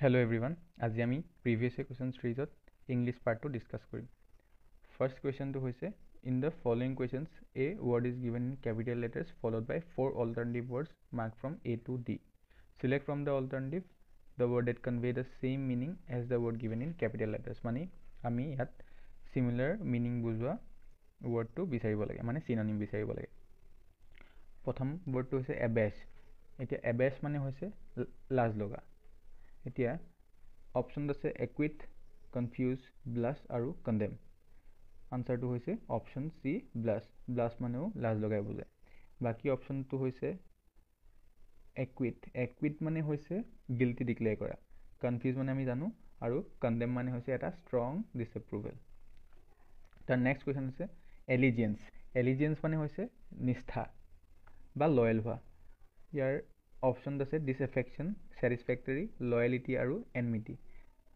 Hello everyone. আজি আমি previous question series English part to discuss কৰিম. First question to হৈছে in the following questions a word is given in capital letters followed by four alternative words marked from A to D. Select from the alternative the word that convey the same meaning as the word given in capital letters. মানে আমি ইয়াত similar meaning বুজোৱা word টো বিচাৰিব লাগে মানে synonym বিচাৰিব লাগে. প্ৰথম word টো হৈছে abash. এতিয়া abash মানে হৈছে লাজ লগা. এতিয়া অপশ্যন আছে একুইট কনফিউজ ব্লাছ আৰু কণ্ডেম আনচাৰটো হৈছে অপশ্যন চি ব্লাছ মানেও লাজ লগাই বুজায় বাকী অপশ্যনটো হৈছে একুইট মানে হৈছে গিল্টি ডিক্লেয়াৰ কৰা কনফিউজ মানে আমি জানো আৰু কণ্ডেম মানে হৈছে এটা ষ্ট্ৰং ডিসএপ্ৰুভেল তাৰ নেক্সট কুৱেশ্যন আছে এলিজিয়েন্স মানে হৈছে নিষ্ঠা বা লয়েল হোৱা ইয়াৰ অপশ্যন আছে ডিসএফেকশ্যন স্যাটিসফ্যাক্টৰি লয়ালিটি আৰু এনমিটি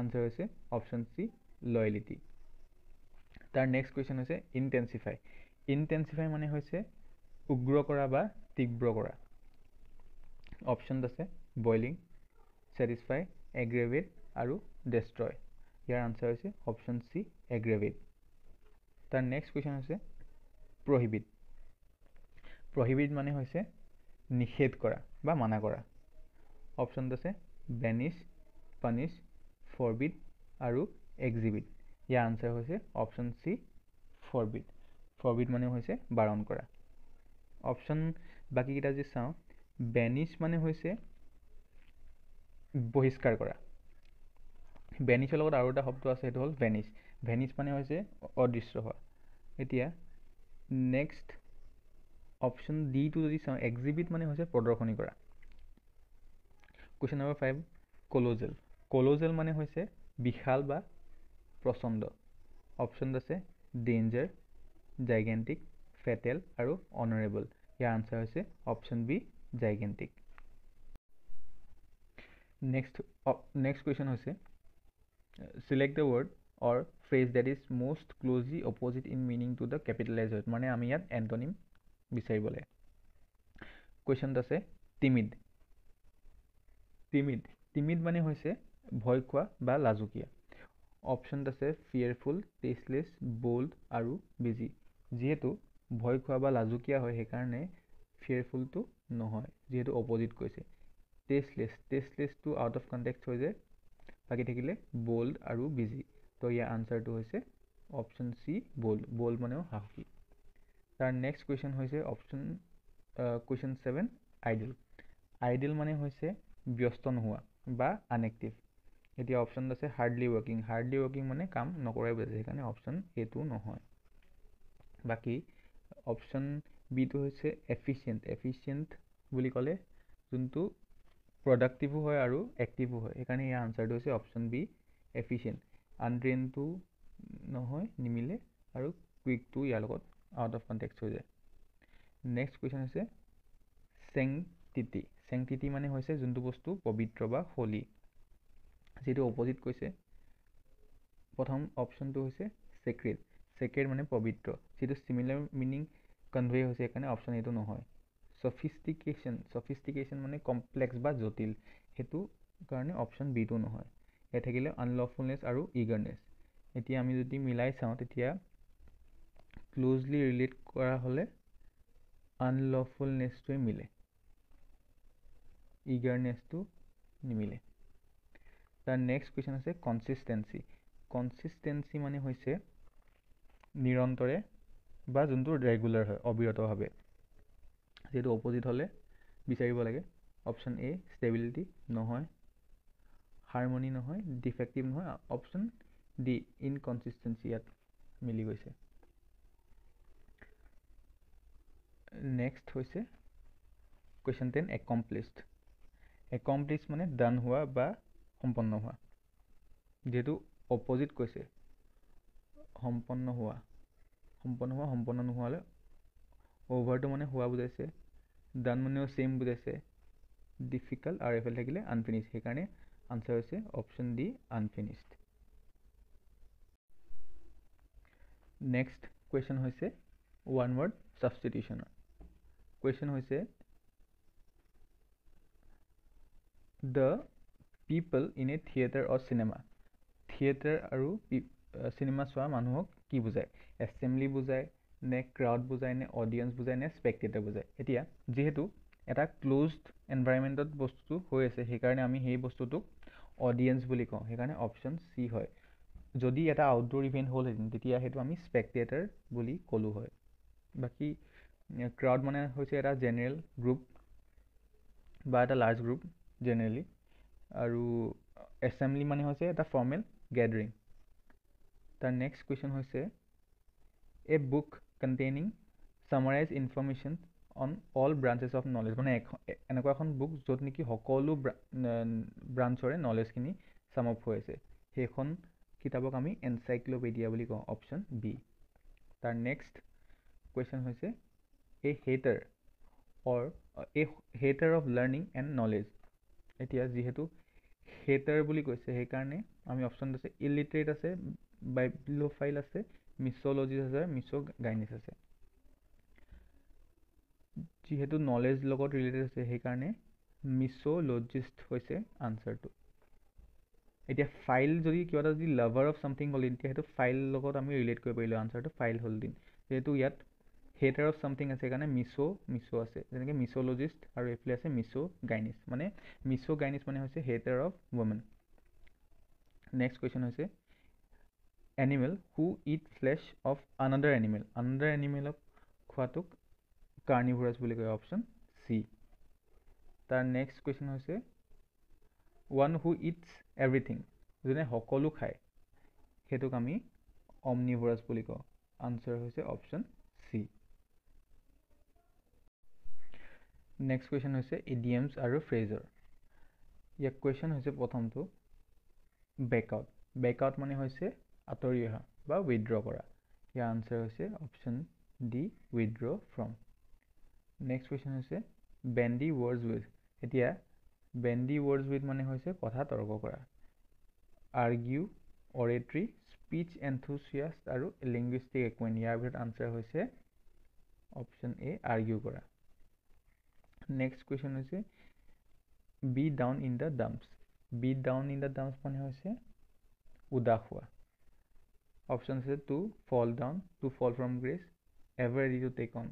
আনসাৰ হৈছে অপশ্যন সি লয়ালিটি তাৰ নেক্সট কুৱেশ্যন হৈছে ইনটেনসিফাই মানে হৈছে উগ্ৰ কৰা বা তীব্ৰ কৰা অপশ্যন আছে বয়লিং স্যাটিসফাই এগ্ৰেভেট আৰু ডেষ্ট্ৰয় ইয়াৰ আনসাৰ হৈছে অপশ্যন সি এগ্ৰেভেট তাৰ নেক্সট কুৱেশ্যন হৈছে প্ৰহিবিট মানে হৈছে নিষেধ কৰা বা মানা কৰা অপশ্যন আছে বেনিশ পানিশ ফৰবিট আৰু এক্সিবিট ইয়াৰ আনসাৰ হৈছে অপশ্যন সি ফৰবিট মানে হৈছে বাৰণ কৰা অপশ্যন বাকি কিটা যে চাও বেনিশ মানে হৈছে বহিষ্কাৰ কৰা বেনিশৰ লগত আৰু এটা শব্দ আছে সেইটো হল ভেনিশ মানে হৈছে অদৃশ্য হোৱা এতিয়া নেক্সট অপশ্যন ডি টু যদি চাও এক্সিবিট মানে হৈছে প্ৰদৰ্শনী কৰা কুৱেশ্যন নম্বৰ 5 কলোজেল মানে হৈছে বিশাল বা প্ৰচণ্ড অপশ্যন আছে ডেঞ্জাৰ জাইগেন্টিক ফেটেল আৰু অনাৰেবল ইয়াৰ আনসাৰ হৈছে option B gigantic next question হৈছে select the word or phrase that is most closely opposite in meaning to the capitalized word মানে আমি ইয়াত এন্টোনিম বিচাৰিব লাগে কুৱেশ্যন আছে টিমিড মানে হৈছে ভয় খোৱা বা লাজুকীয়া অপশ্যন আছে ফিয়াৰফুল টেষ্টলেছ বোল্ড আৰু বিজি যেহেতু ভয় খোৱা বা লাজুকীয়া হয় সেইকাৰণে ফিয়াৰফুলটো নহয় যেহেতু অপোজিট কৈছে টেষ্টলেছটো আউট অফ কনটেক্সট হৈ যায় বাকি থাকিলে বোল্ড আৰু বিজি তো ইয়াৰ আনসাৰটো হৈছে অপশ্যন সি বোল্ড মানেও সাহসী তাৰ নেক্সট কুৱেশ্যন হৈছে কুৱেশ্যন 7 আইডল মানে হৈছে ব্যস্ত নোহোৱা বা আনএক্টিভ এতিয়া অপশ্যন আছে হাৰ্ডলি ৱৰ্কিং মানে কাম নকৰাই বুজাইছে সেইকাৰণে অপশ্যন এ টো নহয় বাকি অপশ্যন বি টো হৈছে এফিচিয়েন্ট বুলি ক'লে যোনটো প্ৰডাক্টিভো হয় আৰু এক্টিভো হয় সেইকাৰণে ইয়াৰ আনসাৰটো হৈছে অপশ্যন বি এফিচিয়েন্ট আনট্ৰেইনটো নহয় নিমিলে আৰু কুইকটো ইয়াৰ লগত আউট অফ কনটেক্সট হৈ যায় নেক্সট কুৱেশ্যন আছে চেংটিটি মানে হৈছে যোনটো বস্তু পবিত্ৰ বা হোলি যেটো অপোজিট কৈছে প্ৰথম অপশ্যনটো হৈছে সেক্ৰেড মানে পবিত্ৰ যেটো সিমিলাৰ মিনিং কনভে হৈছে সেইকাৰণে অপশ্যন এটো নহয় সফিষ্টিকেশন মানে কমপ্লেক্স বা জটিল হেতু কাৰণে অপশ্যন বি টো নহয় এ থাকিলে আনলফুলনেছ আৰু ইগাৰনেছ এতিয়া আমি যদি মিলাই চাও তেতিয়া ক্লোজলি ৰিলেট কৰা হলে আনলফুলনেছটোৱে মিলে ইগাৰনেছটো নিমিলে তাৰ নেক্সট কুৱেশ্যন আছে কনসিস্টেন্সি মানে হৈছে নিৰন্তৰে বা যোনটো ৰেগুলাৰ হয় অবিৰতভাৱে যেটো অপোজিট হলে বিচাৰিব লাগে অপশ্যন এ ষ্টেবিলিটি নহয় হাৰমনি নহয় ডিফেক্টিভ নহয় অপশ্যন ডি ইনকনসিস্টেন্সি ইয়াত মিলি গৈছে নেক্সট হৈছে কুৱেশ্যন 10 একমপ্লিছড মানে ডান হোৱা বা সম্পন্ন হোৱা যেটো অপোজিট কৈছে সম্পন্ন নোহোৱালে ওভাৰটো মানে হোৱা বুজাইছে ডান মানেও সেম বুজাইছে ডিফিকাল্ট আৰু এফালে থাকিলে আনফিনিশ্ড সেইকাৰণে আনসাৰ হৈছে অপশ্যন ডি আনফিনিশ্ড নেক্সট কুৱেশ্যন হৈছে ওৱান ৱৰ্ড সাবস্টিটিউশনৰ কুৱেশ্যন হৈছে the people in a theater or cinema. Theatre আৰু চিনেমা চোৱা মানুহক কি বুজায়? এছেম্বলি বুজায় নে ক্ৰাউড বুজায় নে অডিয়েঞ্চ বুজায় নে স্পেক্টেটৰ বুজায়? এতিয়া যিহেতু এটা ক্ল'জড এনভাইৰনমেণ্টত বস্তুটো হৈ আছে সেইকাৰণে আমি সেই বস্তুটোক অডিয়েঞ্চ বুলি কওঁ, সেইকাৰণে অপশ্যন চি হয়। যদি এটা আউটডোৰ ইভেণ্ট হ'লহেঁতেন তেতিয়া সেইটো আমি স্পেক্টেটৰ বুলি ক'লো হয়। বাকী ক্ৰাউড মানে হৈছে এটা জেনেৰেল গ্ৰুপ বা এটা লাৰ্জ গ্ৰুপ জেনেৰেলি, আৰু এছেম্বলি মানে হৈছে এটা ফৰ্মেল গেডাৰিং। তাৰ নেক্সট কুৱেশ্যন হৈছে a book containing summarised information on all branches of knowledge, মানে এনেকুৱা এখন বুক য'ত নেকি সকলো ব্ৰাঞ্চৰে নলেজখিনি চাম আপ হৈ আছে, সেইখন কিতাপক আমি এনচাইক্ল'পিডিয়া বুলি কওঁ, অপশ্যন বি। তাৰ নেক্সট কুৱেশ্যন হৈছে এ হেটাৰ অফ লাৰ্ণিং এণ্ড নলেজ। এতিয়া যিহেতু হেটাৰ বুলি কৈছে সেইকাৰণে আমি অপশ্যন আছে ইলিটাৰেট আছে, বাইব্লিঅ'ফাইল আছে, মিছ'লজিষ্ট আছে, মিছ'গাইনিছ আছে। যিহেতু নলেজ লগত ৰিলেটেড আছে সেইকাৰণে মিছ'লজিষ্ট হৈছে আনচাৰটো। এতিয়া ফাইল যদি কিবা এটা যদি লাভাৰ অফ ছামথিং হ'ল তেতিয়া সেইটো ফাইল লগত আমি ৰিলেট কৰিব পাৰিলোঁ, আনচাৰটো ফাইল হ'ল দিন। যিহেতু ইয়াত হেটাৰ অফ ছামথিং আছে সেইকাৰণে মিছ' আছে, যেনেকৈ মিছ'লজিষ্ট আৰু এইফালে আছে মিছ'গাইনিছ, মানে মিছ'গাইনিছ মানে হৈছে hater of women. Next question হৈছে animal who eat flesh of another এনিমেলক খোৱাটোক কাৰ্নিভোৰাছ বুলি কয়, অপশ্যন চি। তাৰ নেক্সট কুৱেশ্যন হৈছে ওৱান হু ইটছ এভৰিথিং, যোনে সকলো খায় সেইটোক আমি অমনিভোৰাছ বুলি কওঁ, আনচাৰ হৈছে অপশ্যন চি। নেক্সট কুৱেশ্যন হৈছে ইডিয়মছ আৰু ফ্ৰেজৰ। ইয়াৰ কুৱেশ্যন হৈছে প্ৰথমটো বেকআউট মানে হৈছে আঁতৰি অহা বা উইথড্ৰ কৰা, ইয়াৰ আনচাৰ হৈছে option D withdraw from. Next question হৈছে বেণ্ডি ৱৰ্ডছ উইথ। এতিয়া বেণ্ডি ৱৰ্ডছ উইথ মানে হৈছে কথা তৰ্ক কৰা। আৰ্গিউ, অৰেট্ৰি, স্পীচ এনথুচিয়াষ্ট আৰু লিংগুইষ্টিক একুৱেণ্ট, ইয়াৰ ভিতৰত আনচাৰ হৈছে অপশ্যন এ আৰ্গিউ কৰা। নেক্সট কুৱেশ্যন হৈছে be down in the dumps. Be down in the dumps মানে হৈছে উদাস হোৱা। অপশ্যন আছে to fall down, to fall from grace, ever ready to take on.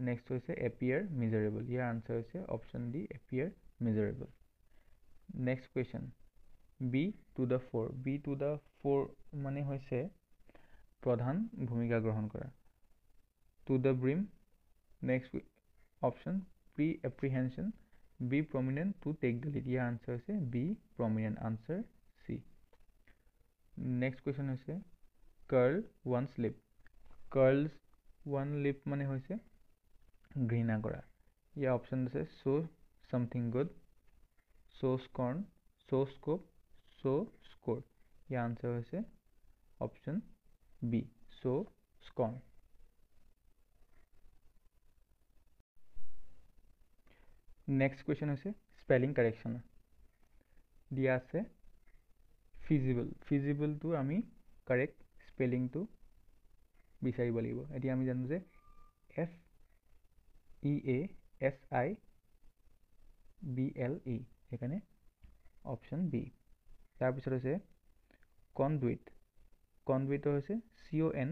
Next হৈছে এপিয়াৰ মিজাৰেবল, ইয়াৰ answer হৈছে option D appear miserable. Next question be to the fore. Be to the fore মানে হৈছে প্ৰধান ভূমিকা গ্ৰহণ কৰা। To the brim, next option pre apprehension, be prominent, to take the lead, ইয়াৰ আনচাৰ হৈছে be prominent, answer C. Next question হৈছে curl one's lip. Curl one lip মানে হৈছে ঘৃণা কৰা, ইয়াৰ অপশ্যন আছে show' something good, show' scorn, show' scope, show' score, ইয়াৰ আনচাৰ হৈছে option B show' scorn. Next question হৈছে স্পেলিং কাৰেকশ্যন। দিয়া আছে ফিজিবলটো আমি কাৰেক্ট স্পেলিংটো বিচাৰিব লাগিব। এতিয়া আমি জানো যে FEASIBLE, সেইকাৰণে অপশ্যন বি। তাৰপিছত হৈছে কনডুইটৰ হৈছে CONDUIT।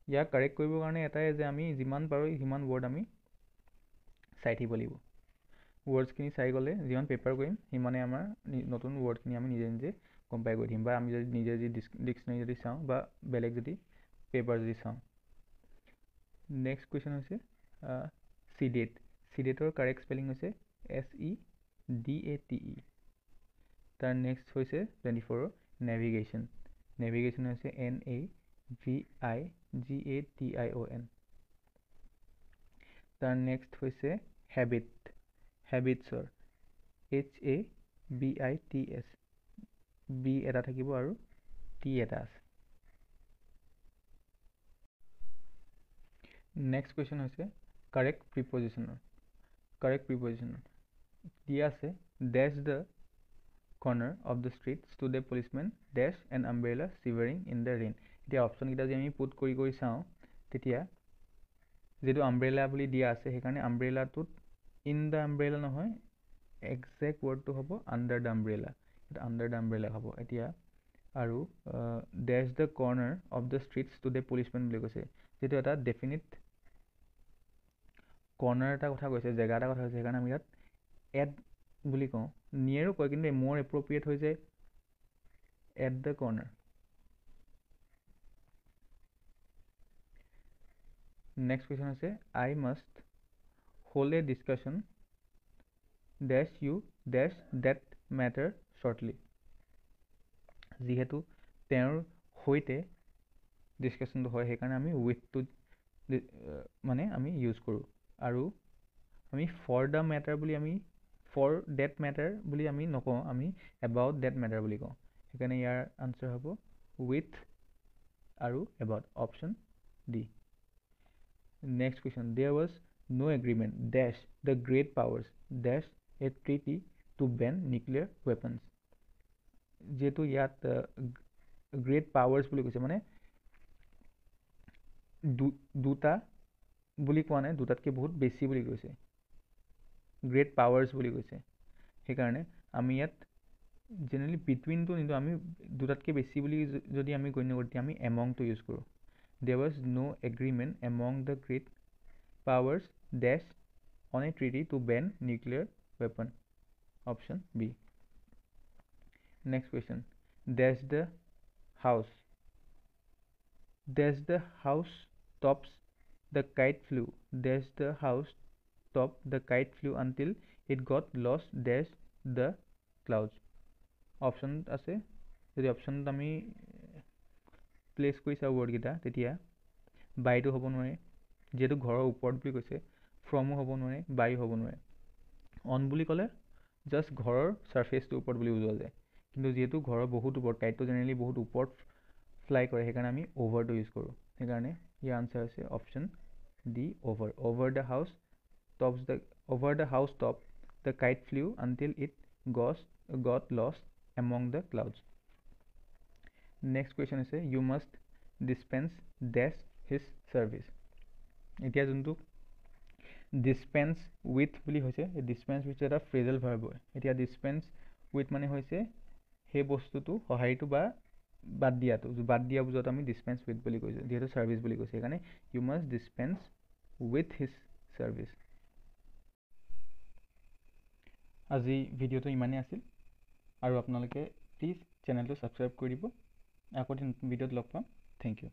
ইয়াক কাৰেক্ট কৰিবৰ কাৰণে এটাই যে আমি যিমান পাৰোঁ সিমান ৱৰ্ড আমি চাই থাকিব লাগিব। ৱৰ্ডছখিনি চাই গ'লে যিমান পেপাৰ কৰিম সিমানে আমাৰ নতুন ৱৰ্ডখিনি আমি নিজে নিজে গম পাই গৈ থাকিম, বা আমি যদি নিজে যদি ডিক্সনেৰী যদি চাওঁ বা বেলেগ যদি পেপাৰ যদি চাওঁ। নেক্সট কুৱেশ্যন হৈছে চিডেট। চিডেটৰ কাৰেক্ট স্পেলিং হৈছে SEDATE। তাৰ নেক্সট হৈছে 24 নেভিগেশ্যন। নেভিগেশ্যন হৈছে NAVIGATION। তাৰ নেক্সট হৈছে হেবিটছৰ HABITS, বি এটা থাকিব আৰু টি এটা আছে। নেক্সট কুৱেশ্যন হৈছে কাৰেক্ট প্ৰিপজিশ্যনৰ। দিয়া আছে dash the corner of the street stood a policemen dash an umbrella shivering in the rain. এতিয়া অপশ্যনকেইটা যদি আমি পুট কৰি চাওঁ তেতিয়া যেটো আমব্ৰেলা বুলি দিয়া আছে সেইকাৰণে আমব্ৰেলাটোত ইন দ্য আমব্ৰেলা নহয় এক্সেক্ট ৱৰ্ডটো হ'ব আণ্ডাৰ দ্য আমব্ৰেলা এটা আণ্ডাৰ দ্য আমব্ৰেলা হ'ব এতিয়া আৰু dash the corner of the streets to the policemen বুলি কৈছে যেটো এটা ডেফিনিট কৰ্নাৰ এটা কথা কৈছে জেগা এটা কথা কৈছে সেইকাৰণে আমি ইয়াত এট বুলি কওঁ নিয়েৰো কয় কিন্তু মোৰ এপ্ৰপ্ৰিয়েট হৈ যায় at the corner next question আছে I must hold a discussion dash you dash that matter shortly যিহেতু তেওঁৰ সৈতে ডিছকাশ্যনটো হয় সেইকাৰণে আমি উইথটো মানে আমি ইউজ কৰোঁ আৰু আমি ফৰ দ্য মেটাৰ বুলি আমি ফৰ ডেট মেটাৰ বুলি আমি নকওঁ আমি এবাউট ডেট মেটাৰ বুলি কওঁ সেইকাৰণে ইয়াৰ আনচাৰ হ'ব উইথ আৰু about option D next question there was no agreement dash the great powers dash a treaty to ban nuclear weapons যিহেতু ইয়াত গ্ৰেট পাৱাৰ্ছ বুলি কৈছে মানে দুটা বুলি কোৱা নাই দুটাতকৈ বহুত বেছি বুলি কৈছে গ্ৰেট পাৱাৰ্ছ বুলি কৈছে সেইকাৰণে আমি ইয়াত জেনেৰেলি বিটুইনটো নিদিওঁ আমি দুটাতকৈ বেছি বুলি যদি আমি গণ্য কৰোঁ তেতিয়া আমি এমংটো ইউজ কৰোঁ there was no agreement among the great powers dash on a treaty to ban nuclear weapon option B next question dash the house tops the kite flew dash the house top the kite flew until it got lost dash the clouds option আছে যদি অপশ্যনত আমি place কৰি চাওঁ ৱৰ্ডকেইটা তেতিয়া বাইটো হ'ব নোৱাৰে যিহেতু ঘৰৰ ওপৰত বুলি কৈছে ফ্ৰমো হ'ব নোৱাৰে বাইও হ'ব নোৱাৰে অন বুলি ক'লে জাষ্ট ঘৰৰ ছাৰ্ফেচটোৰ ওপৰত বুলি বুজোৱা যায় কিন্তু যিহেতু ঘৰৰ বহুত ওপৰত কাইটটো জেনেৰেলি বহুত ওপৰত ফ্লাই কৰে সেইকাৰণে আমি অভাৰটো ইউজ কৰোঁ সেইকাৰণে ইয়াৰ আনচাৰ আছে option D over the house top the kite flew until it got lost among the clouds next question আছে you must dispense dash his service এতিয়া যোনটো ডিছপেন্স উইথ বুলি হৈছে এই ডিছপেন্স উইথ এটা ফ্ৰেজেল ভাৰ্ব হয় এতিয়া ডিছপেন্স উইথ মানে হৈছে সেই বস্তুটো সঁহাৰিটো বা বাদ দিয়া বুজোৱাটো আমি ডিছপেন্স উইথ বুলি কৈছোঁ যিহেতু ছাৰ্ভিচ বুলি কৈছে সেইকাৰণে you must dispense with his service আজি ভিডিঅ'টো ইমানেই আছিল আৰু আপোনালোকে প্লিজ চেনেলটো ছাবস্ক্ৰাইব কৰি দিব আকৌ নতুন ভিডিঅ'ত লগ পাম থেংক ইউ